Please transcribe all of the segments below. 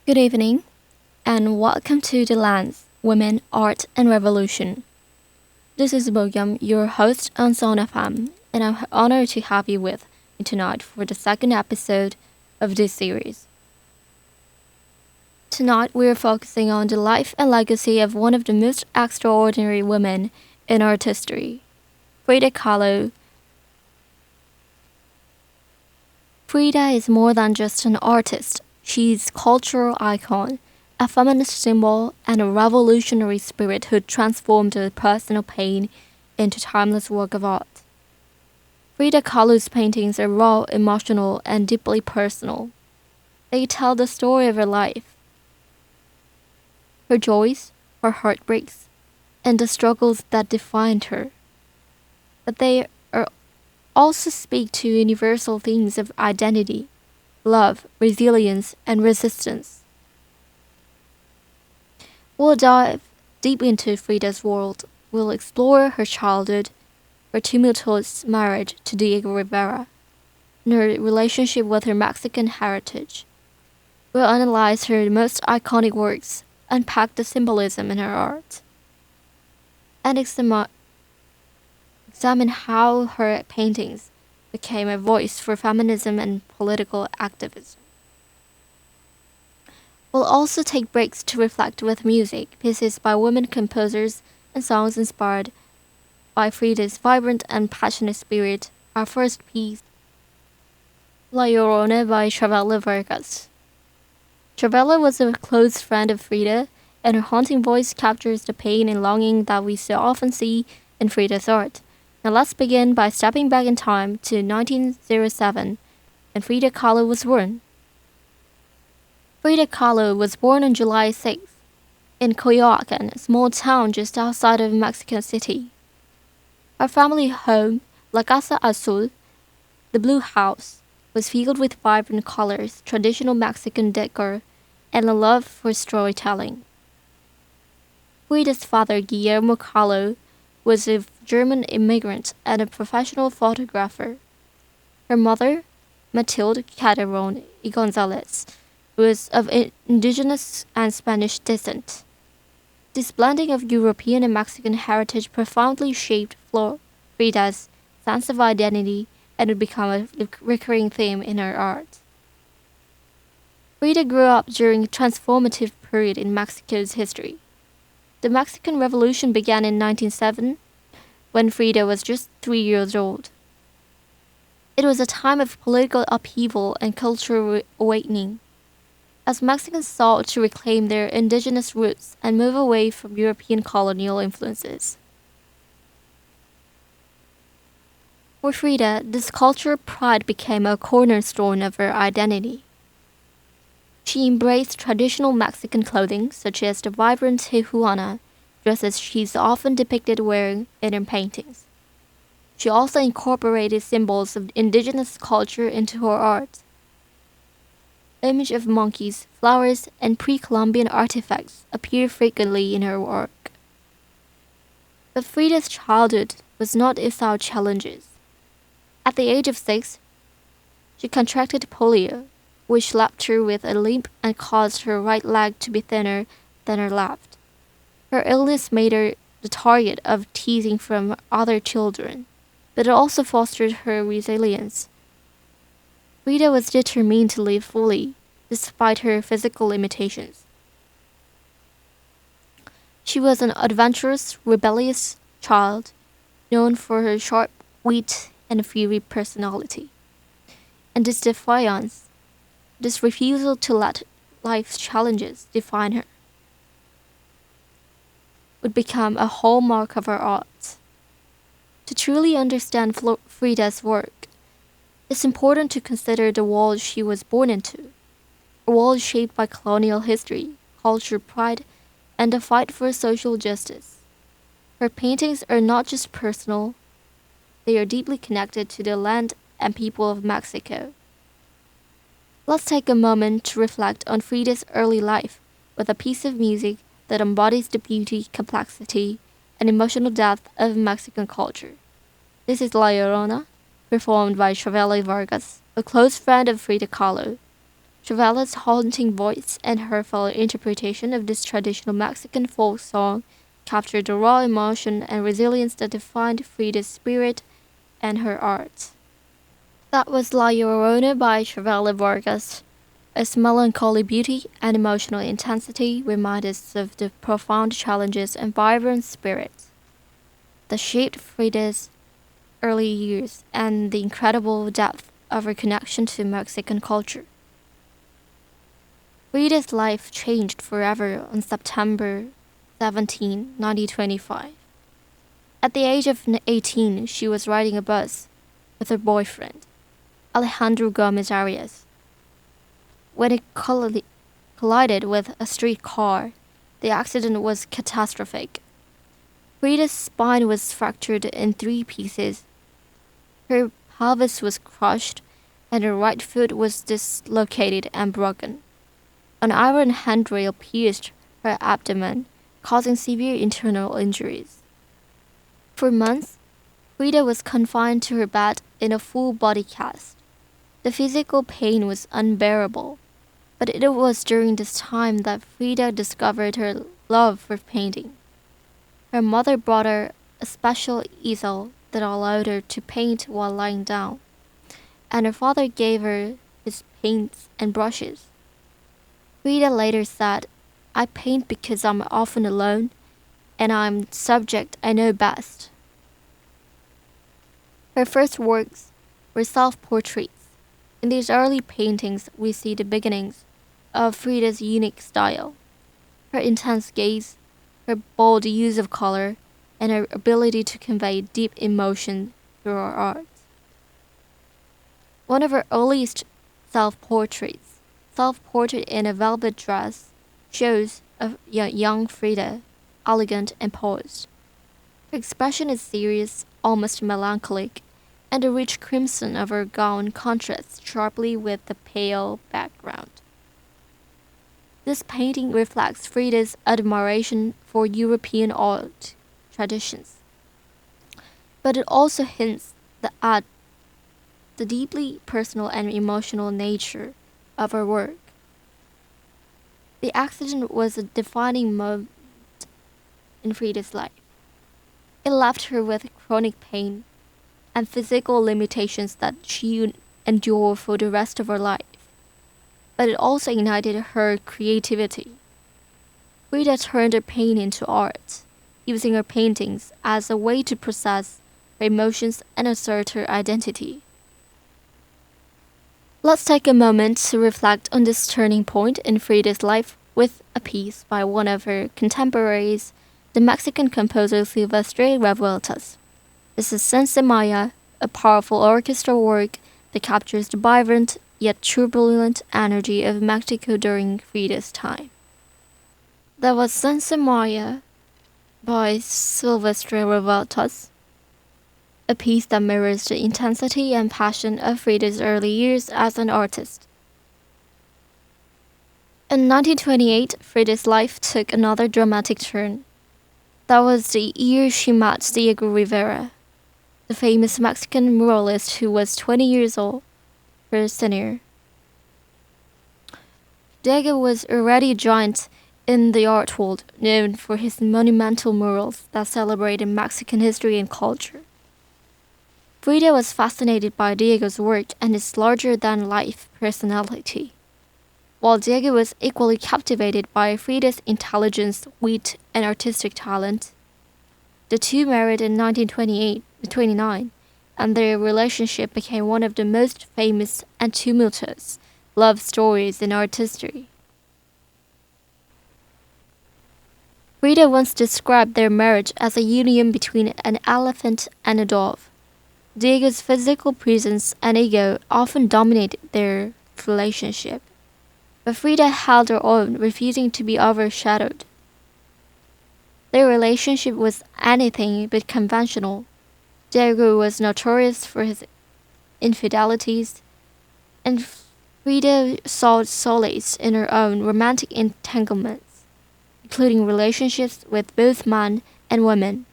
Good evening, and welcome to The Lens, Women, Art, and Revolution. This is Bogyam, your host on SoneFM, and I'm honored to have you with me tonight for the second episode of this series. Tonight, we're focusing on the life and legacy of one of the most extraordinary women in art history, Frida Kahlo. Frida is more than just an artist. She's a cultural icon, a feminist symbol, and a revolutionary spirit who transformed her personal pain into timeless work of art. Frida Kahlo's paintings are raw, emotional, and deeply personal. They tell the story of her life, her joys, her heartbreaks, and the struggles that defined her. But they also speak to universal themes of identity, love, resilience, and resistance. We'll dive deep into Frida's world. We'll explore her childhood, her tumultuous marriage to Diego Rivera, and her relationship with her Mexican heritage. We'll analyze her most iconic works, unpack the symbolism in her art, and examine how her paintings became a voice for feminism and political activism. We'll also take breaks to reflect with music, pieces by women composers, and songs inspired by Frida's vibrant and passionate spirit. Our first piece, La Llorona by Chavela Vargas. Chavela was a close friend of Frida, and her haunting voice captures the pain and longing that we so often see in Frida's art. Now let's begin by stepping back in time to 1907, when Frida Kahlo was born. Frida Kahlo was born on July 6th in Coyoacan, a small town just outside of Mexico City. Her family home, La Casa Azul, the Blue House, was filled with vibrant colors, traditional Mexican decor, and a love for storytelling. Frida's father, Guillermo Kahlo, was a German immigrant and a professional photographer. Her mother, Matilde Calderon y Gonzalez, was of indigenous and Spanish descent. This blending of European and Mexican heritage profoundly shaped Frida's sense of identity and would become a recurring theme in her art. Frida grew up during a transformative period in Mexico's history. The Mexican Revolution began in 1907, when Frida was just 3 years old. It was a time of political upheaval and cultural awakening, as Mexicans sought to reclaim their indigenous roots and move away from European colonial influences. For Frida, this cultural pride became a cornerstone of her identity. She embraced traditional Mexican clothing, such as the vibrant Tijuana dresses she's often depicted wearing in her paintings. She also incorporated symbols of indigenous culture into her art. Images of monkeys, flowers, and pre-Columbian artifacts appear frequently in her work. But Frida's childhood was not without challenges. At the age of 6, she contracted polio, which left her with a limp and caused her right leg to be thinner than her left. Her illness made her the target of teasing from other children, but it also fostered her resilience. Frida was determined to live fully, despite her physical limitations. She was an adventurous, rebellious child, known for her sharp wit and fiery personality. And this defiance, this refusal to let life's challenges define her, would become a hallmark of her art. To truly understand Frida's work, it's important to consider the world she was born into, a world shaped by colonial history, culture, pride, and the fight for social justice. Her paintings are not just personal, they are deeply connected to the land and people of Mexico. Let's take a moment to reflect on Frida's early life with a piece of music that embodies the beauty, complexity, and emotional depth of Mexican culture. This is La Llorona, performed by Chavela Vargas, a close friend of Frida Kahlo. Chevala's haunting voice and heartfelt interpretation of this traditional Mexican folk song captured the raw emotion and resilience that defined Frida's spirit and her art. That was La Llorona by Chevala Vargas. Its melancholy beauty and emotional intensity remind us of the profound challenges and vibrant spirit that shaped Frida's early years and the incredible depth of her connection to Mexican culture. Frida's life changed forever on September 17, 1925. At the age of 18, she was riding a bus with her boyfriend, Alejandro Gomez Arias. When it collided with a street car, the accident was catastrophic. Frida's spine was fractured in 3 pieces. Her pelvis was crushed, and her right foot was dislocated and broken. An iron handrail pierced her abdomen, causing severe internal injuries. For months, Frida was confined to her bed in a full body cast. The physical pain was unbearable, but it was during this time that Frida discovered her love for painting. Her mother brought her a special easel that allowed her to paint while lying down, and her father gave her his paints and brushes. Frida later said, "I paint because I'm often alone, and I'm the subject I know best." Her first works were self-portraits. In these early paintings, we see the beginnings of Frida's unique style. Her intense gaze, her bold use of color, and her ability to convey deep emotion through her art. One of her earliest self-portraits, Self-Portrait in a Velvet Dress, shows a young Frida, elegant and poised. Her expression is serious, almost melancholic, and the rich crimson of her gown contrasts sharply with the pale background. This painting reflects Frida's admiration for European art traditions, but it also hints at the deeply personal and emotional nature of her work. The accident was a defining moment in Frida's life. It left her with chronic pain and physical limitations that she would endure for the rest of her life, but it also ignited her creativity. Frida turned her pain into art, using her paintings as a way to process her emotions and assert her identity. Let's take a moment to reflect on this turning point in Frida's life with a piece by one of her contemporaries, the Mexican composer Silvestre Revueltas. This is Sense Maya, a powerful orchestral work that captures the vibrant yet turbulent energy of Mexico during Frida's time. That was Sense Maya by Silvestre Revueltas, a piece that mirrors the intensity and passion of Frida's early years as an artist. In 1928, Frida's life took another dramatic turn. That was the year she met Diego Rivera, the famous Mexican muralist who was 20 years old, her senior. Diego was already a giant in the art world, known for his monumental murals that celebrated Mexican history and culture. Frida was fascinated by Diego's work and his larger-than-life personality, while Diego was equally captivated by Frida's intelligence, wit, and artistic talent. The two married in 1929, and their relationship became one of the most famous and tumultuous love stories in art history. Frida once described their marriage as a union between an elephant and a dove. Diego's physical presence and ego often dominated their relationship, but Frida held her own, refusing to be overshadowed. Their relationship was anything but conventional. Diego was notorious for his infidelities, and Frida sought solace in her own romantic entanglements, including relationships with both men and women.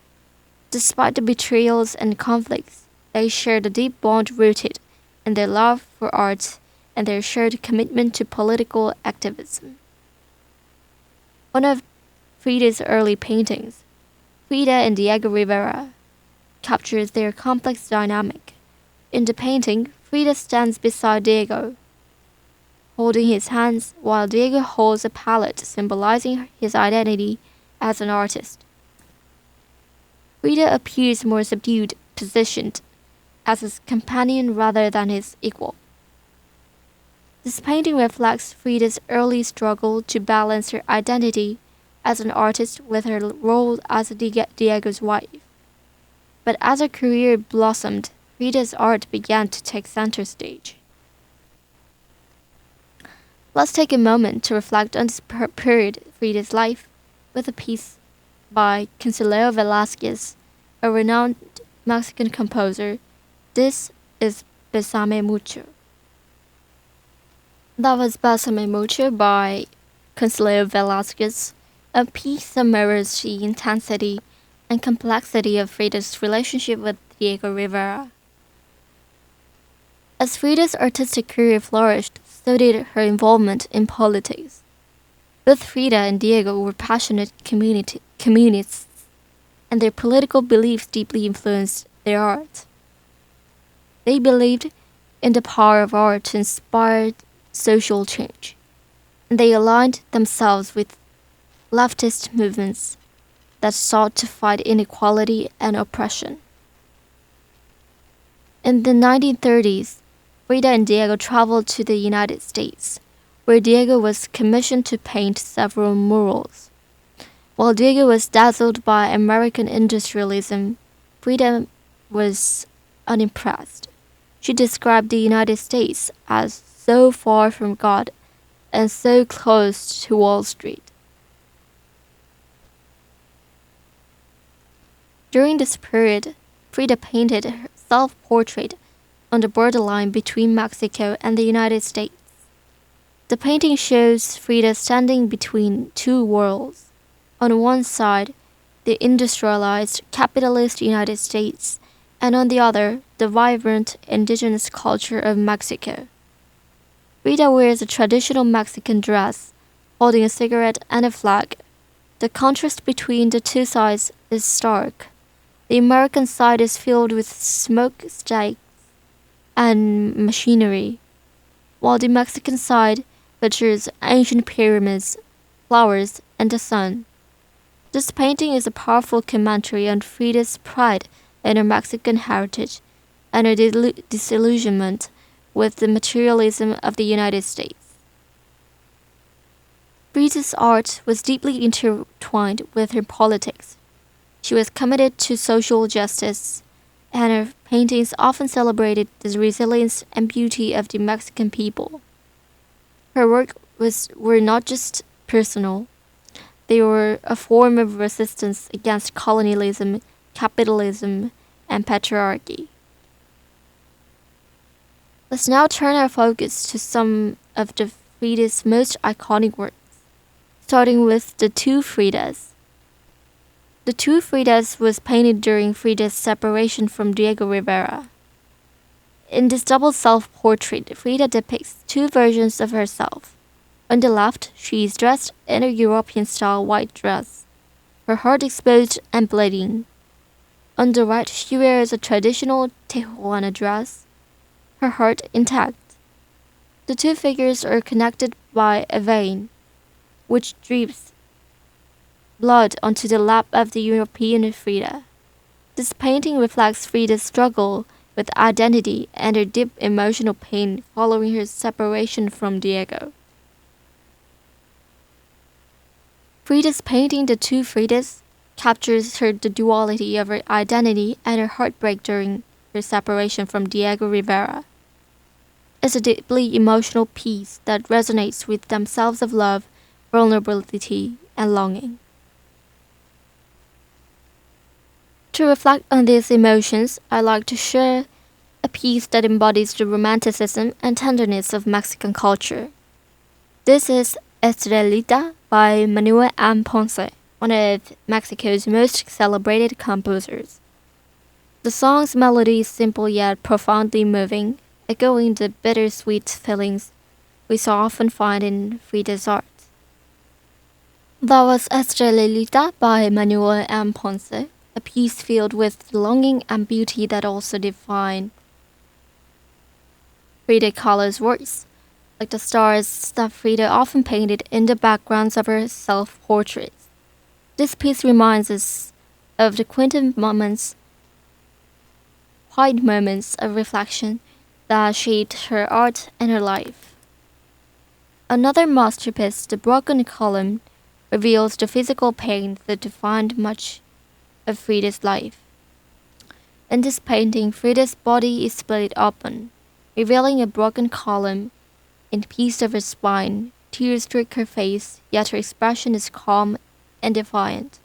Despite the betrayals and conflicts, they shared a deep bond rooted in their love for art and their shared commitment to political activism. One of Frida's early paintings, Frida and Diego Rivera, captures their complex dynamic. In the painting, Frida stands beside Diego, holding his hands while Diego holds a palette symbolizing his identity as an artist. Frida appears more subdued, positioned as his companion rather than his equal. This painting reflects Frida's early struggle to balance her identity as an artist with her role as Diego's wife. But as her career blossomed, Frida's art began to take center stage. Let's take a moment to reflect on this period of Frida's life with a piece by Consuelo Velázquez, a renowned Mexican composer. This is Bésame Mucho. That was Bésame Mucho by Consuelo Velázquez, a piece that mirrors the intensity and complexity of Frida's relationship with Diego Rivera. As Frida's artistic career flourished, so did her involvement in politics. Both Frida and Diego were passionate communists, and their political beliefs deeply influenced their art. They believed in the power of art to inspire social change, and they aligned themselves with leftist movements that sought to fight inequality and oppression. In the 1930s, Frida and Diego traveled to the United States, where Diego was commissioned to paint several murals. While Diego was dazzled by American industrialism, Frida was unimpressed. She described the United States as so far from God and so close to Wall Street. During this period, Frida painted her self-portrait on the borderline between Mexico and the United States. The painting shows Frida standing between two worlds. On one side, the industrialized capitalist United States, and on the other, the vibrant indigenous culture of Mexico. Frida wears a traditional Mexican dress, holding a cigarette and a flag. The contrast between the two sides is stark. The American side is filled with smokestacks and machinery, while the Mexican side features ancient pyramids, flowers, and the sun. This painting is a powerful commentary on Frida's pride in her Mexican heritage and her disillusionment with the materialism of the United States. Frida's art was deeply intertwined with her politics. She was committed to social justice, and her paintings often celebrated the resilience and beauty of the Mexican people. Her work were not just personal, they were a form of resistance against colonialism, capitalism, and patriarchy. Let's now turn our focus to some of the Frida's most iconic works, starting with The Two Fridas. The Two Fridas was painted during Frida's separation from Diego Rivera. In this double self-portrait, Frida depicts two versions of herself. On the left, she is dressed in a European-style white dress, her heart exposed and bleeding. On the right, she wears a traditional Tijuana dress, her heart intact. The two figures are connected by a vein, which drips blood onto the lap of the European Frida. This painting reflects Frida's struggle with identity and her deep emotional pain following her separation from Diego. Frida's painting The Two Fridas captures the duality of her identity and her heartbreak during her separation from Diego Rivera. It's a deeply emotional piece that resonates with themselves of love, vulnerability, and longing. To reflect on these emotions, I like to share a piece that embodies the romanticism and tenderness of Mexican culture. This is Estrellita by Manuel M. Ponce, one of Mexico's most celebrated composers. The song's melody is simple yet profoundly moving, echoing the bittersweet feelings we so often find in Frida's art. That was Estrellita by Manuel M. Ponce, a piece filled with longing and beauty that also define Frida Kahlo's works, like the stars that Frida often painted in the backgrounds of her self-portraits. This piece reminds us of the quiet moments of reflection that shaped her art and her life. Another masterpiece, The Broken Column, reveals the physical pain that defined much of Frida's life. In this painting, Frida's body is split open, revealing a broken column in piece of her spine. Tears streak her face, yet her expression is calm and defiant.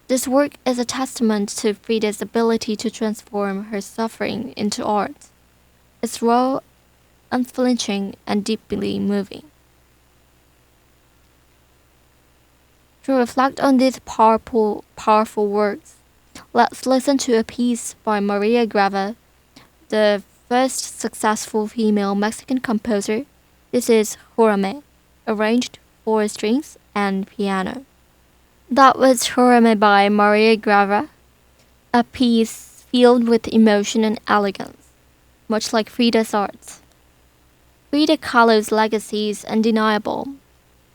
This work is a testament to Frida's ability to transform her suffering into art. It's raw, unflinching, and deeply moving. To reflect on these powerful works, let's listen to a piece by Maria Grava, the first successful female Mexican composer. This is Jurame, arranged for strings and piano. That was Jurame by Maria Grava, a piece filled with emotion and elegance, much like Frida's art. Frida Kahlo's legacy is undeniable.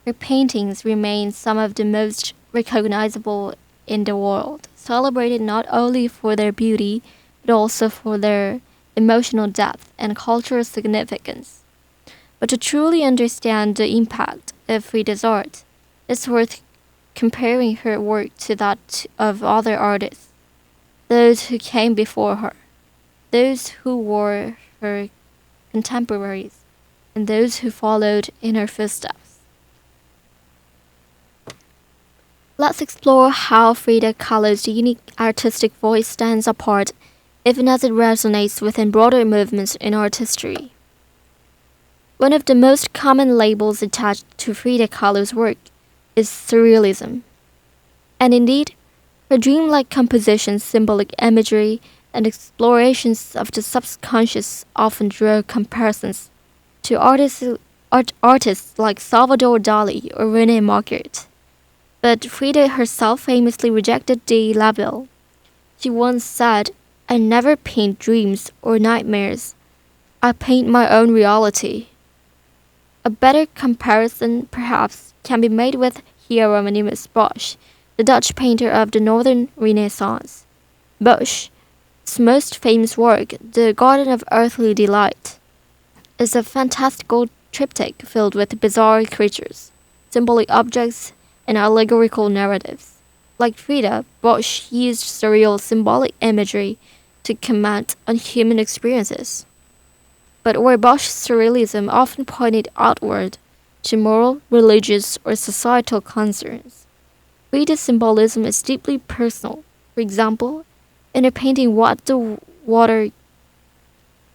Her paintings remain some of the most recognizable in the world, celebrated not only for their beauty, but also for their emotional depth and cultural significance. But to truly understand the impact of Frida's art, it's worth comparing her work to that of other artists, those who came before her, those who were her contemporaries, and those who followed in her footsteps. Let's explore how Frida Kahlo's unique artistic voice stands apart, even as it resonates within broader movements in art history. One of the most common labels attached to Frida Kahlo's work is surrealism. And indeed, her dreamlike compositions, symbolic imagery, and explorations of the subconscious often draw comparisons to artists like Salvador Dali or René Magritte. But Frida herself famously rejected the label. She once said, "I never paint dreams or nightmares. I paint my own reality." A better comparison, perhaps, can be made with Hieronymus Bosch, the Dutch painter of the Northern Renaissance. Bosch's most famous work, The Garden of Earthly Delight, is a fantastical triptych filled with bizarre creatures, symbolic objects, and allegorical narratives. Like Frida, Bosch used surreal symbolic imagery to comment on human experiences. But where Bosch's surrealism often pointed outward to moral, religious, or societal concerns, Frida's symbolism is deeply personal. For example, in her painting What the Water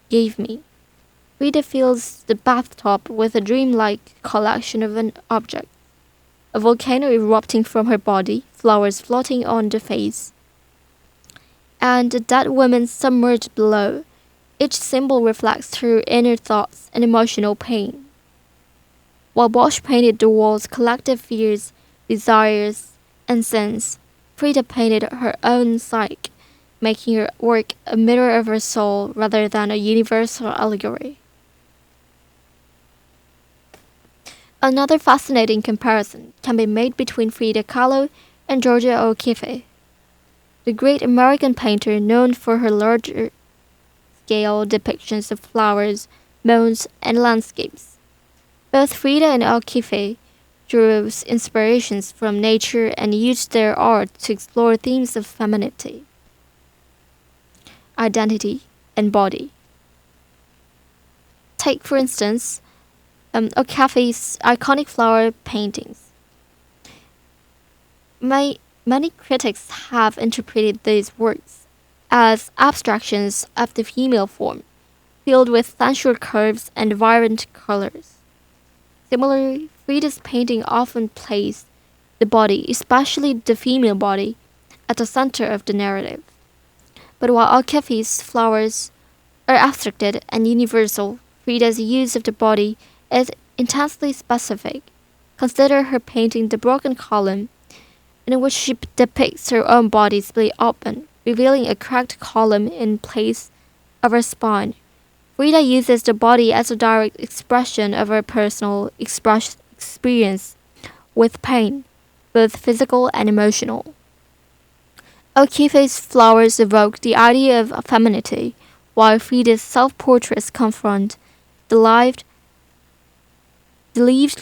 Gave Me, Frida fills the bathtub with a dreamlike collection of an object. A volcano erupting from her body, flowers floating on the face, and a dead woman submerged below. Each symbol reflects her inner thoughts and emotional pain. While Bosch painted the world's collective fears, desires, and sins, Frida painted her own psyche, making her work a mirror of her soul rather than a universal allegory. Another fascinating comparison can be made between Frida Kahlo and Georgia O'Keeffe, the great American painter known for her larger-scale depictions of flowers, mounds, and landscapes. Both Frida and O'Keeffe drew inspirations from nature and used their art to explore themes of femininity, identity, and body. Take, for instance, O'Keeffe's iconic flower paintings. Many critics have interpreted these works as abstractions of the female form, filled with sensual curves and vibrant colors. Similarly, Frida's painting often placed the body, especially the female body, at the center of the narrative. But while O'Keeffe's flowers are abstracted and universal, Frida's use of the body is intensely specific. Consider her painting The Broken Column, in which she depicts her own body split open, revealing a cracked column in place of her spine. Frida uses the body as a direct expression of her personal experience with pain, both physical and emotional. O'Keeffe's flowers evoke the idea of femininity, while Frida's self-portraits confront the lived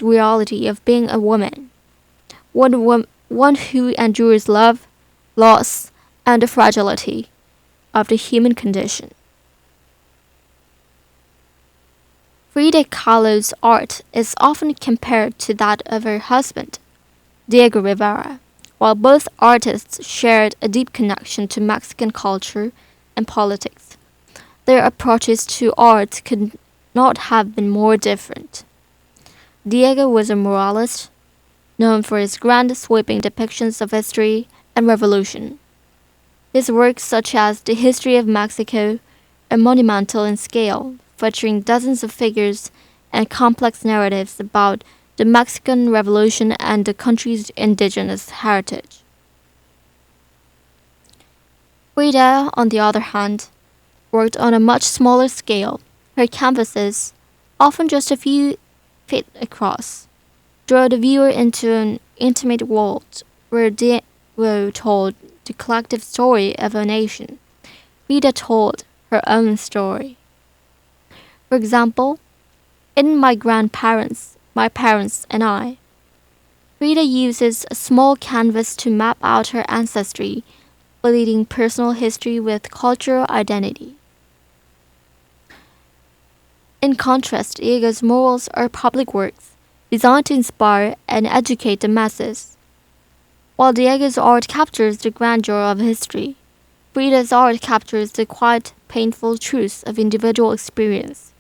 reality of being a woman, one who endures love, loss, and the fragility of the human condition. Frida Kahlo's art is often compared to that of her husband, Diego Rivera. While both artists shared a deep connection to Mexican culture and politics, their approaches to art could not have been more different. Diego was a moralist, known for his grand, sweeping depictions of history and revolution. His works, such as The History of Mexico, are monumental in scale, featuring dozens of figures and complex narratives about the Mexican Revolution and the country's indigenous heritage. Frida, on the other hand, worked on a much smaller scale. Her canvases, often just a few feet across, draw the viewer into an intimate world where Diego told the collective story of a nation. Frida told her own story. For example, in My Grandparents, My Parents and I, Frida uses a small canvas to map out her ancestry, blending personal history with cultural identity. In contrast, Diego's murals are public works, designed to inspire and educate the masses. While Diego's art captures the grandeur of history, Frida's art captures the quiet, painful truths of individual experience.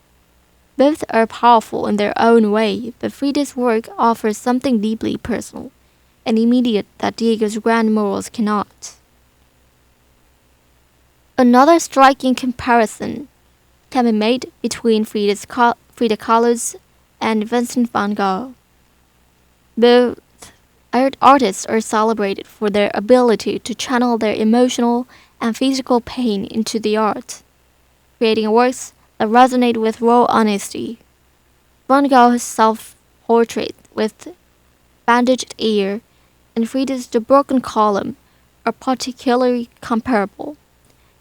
Both are powerful in their own way, but Frida's work offers something deeply personal and immediate that Diego's grand murals cannot. Another striking comparison can be made between Frida Kahlo's and Vincent van Gogh. Both artists are celebrated for their ability to channel their emotional and physical pain into the art, creating works that resonate with raw honesty. Van Gogh's self-portrait with bandaged ear and Frida's The Broken Column are particularly comparable.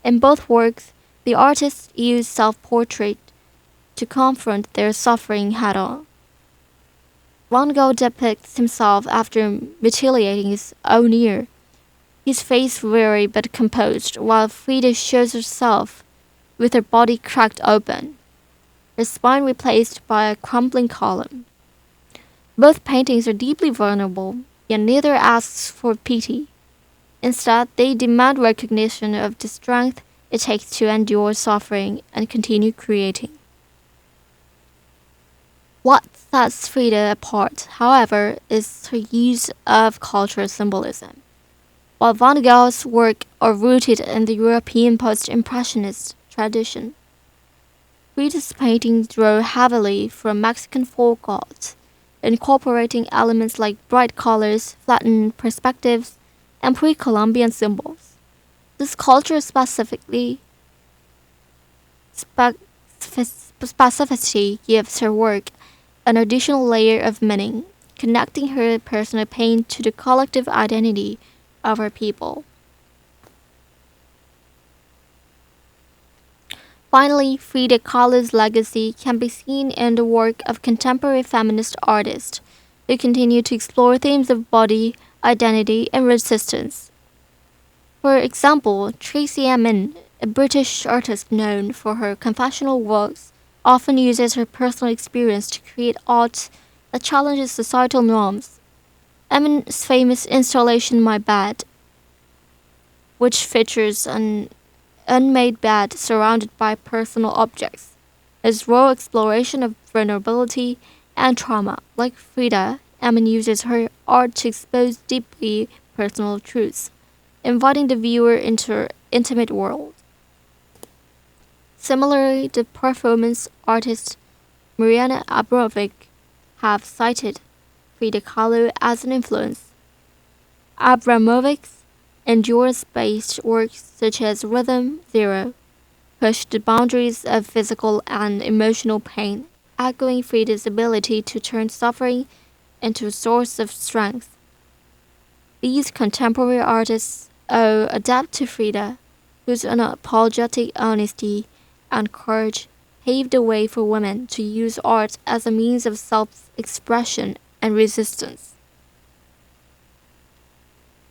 In both works, the artists use self-portrait to confront their suffering head-on. Van Gogh depicts himself after mutilating his own ear, his face weary but composed, while Frida shows herself with her body cracked open, her spine replaced by a crumbling column. Both paintings are deeply vulnerable, yet neither asks for pity. Instead, they demand recognition of the strength it takes to endure suffering and continue creating. What sets Frida apart, however, is her use of cultural symbolism. While Van Gogh's work are rooted in the European post-impressionist tradition, Frida's paintings draw heavily from Mexican folk art, incorporating elements like bright colors, flattened perspectives, and pre-Columbian symbols. This cultural specificity gives her work an additional layer of meaning, connecting her personal pain to the collective identity of her people. Finally, Frida Kahlo's legacy can be seen in the work of contemporary feminist artists who continue to explore themes of body, identity, and resistance. For example, Tracey Emin, a British artist known for her confessional works, often uses her personal experience to create art that challenges societal norms. Emin's famous installation My Bed, which features an unmade bed surrounded by personal objects, is raw exploration of vulnerability and trauma. Like Frida, Emin uses her art to expose deeply personal truths, inviting the viewer into her intimate world. Similarly, the performance artist Mariana Abramovic have cited Frida Kahlo as an influence. Abramovic's endurance-based works such as Rhythm Zero pushed the boundaries of physical and emotional pain, echoing Frida's ability to turn suffering into a source of strength. These contemporary artists owe a debt to Frida, whose unapologetic honesty and courage paved the way for women to use art as a means of self-expression and resistance.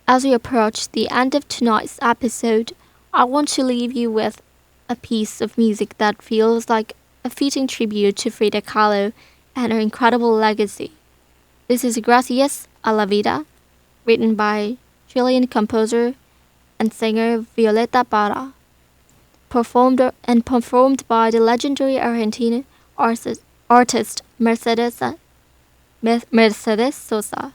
As we approach the end of tonight's episode, I want to leave you with a piece of music that feels like a fitting tribute to Frida Kahlo and her incredible legacy. This is Gracias a la Vida, written by Chilean composer and singer Violeta Parra, performed by the legendary Argentine artist Mercedes Sosa.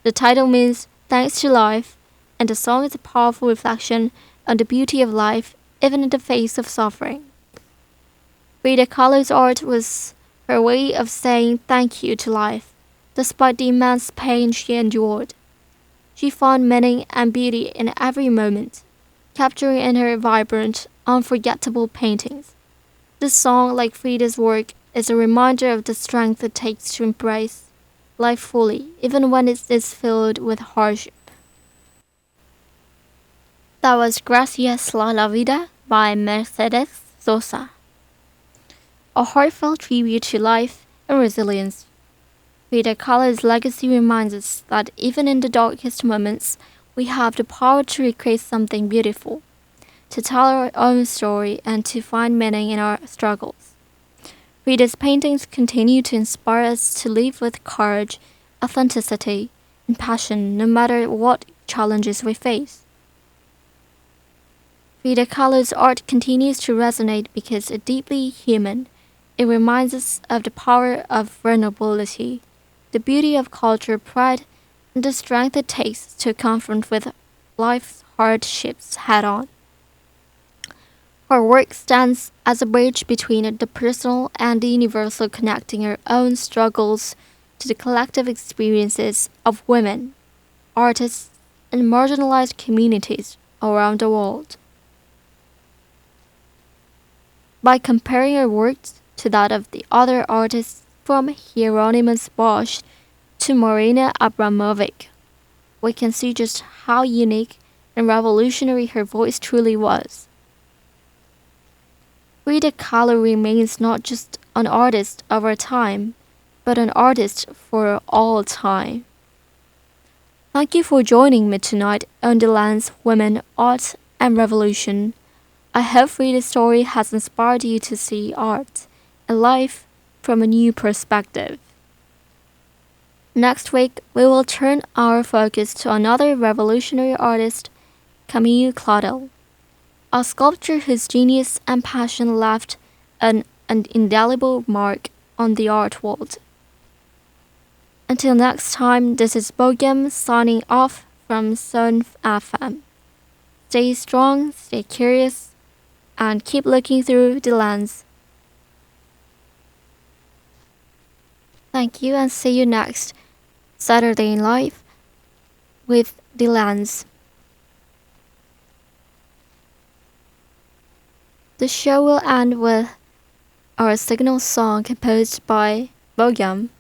The title means Thanks to Life, and the song is a powerful reflection on the beauty of life even in the face of suffering. Frida Kahlo's art was her way of saying thank you to life, despite the immense pain she endured. She found meaning and beauty in every moment, capturing in her vibrant, unforgettable paintings. This song, like Frida's work, is a reminder of the strength it takes to embrace life fully, even when it is filled with hardship. That was Gracias a la Vida by Mercedes Sosa, a heartfelt tribute to life and resilience. Frida Kahlo's legacy reminds us that even in the darkest moments, we have the power to recreate something beautiful, to tell our own story, and to find meaning in our struggles. Frida's paintings continue to inspire us to live with courage, authenticity, and passion no matter what challenges we face. Frida Kahlo's art continues to resonate because it's deeply human. It reminds us of the power of vulnerability, the beauty of cultural pride, and the strength it takes to confront with life's hardships head-on. Her work stands as a bridge between the personal and the universal, connecting her own struggles to the collective experiences of women, artists, and marginalized communities around the world. By comparing her work to that of the other artists from Hieronymus Bosch to Marina Abramovic, we can see just how unique and revolutionary her voice truly was. Frida Kahlo remains not just an artist of our time, but an artist for all time. Thank you for joining me tonight on The Lens Women, Art and Revolution. I hope Frida's story has inspired you to see art and life from a new perspective. Next week, we will turn our focus to another revolutionary artist, Camille Claudel, a sculptor whose genius and passion left an indelible mark on the art world. Until next time, this is Bogyam signing off from SoneFM. Stay strong, stay curious, and keep looking through the lens. Thank you, and see you next Saturday in Life with The Lens. The show will end with our signal song composed by Bogyam.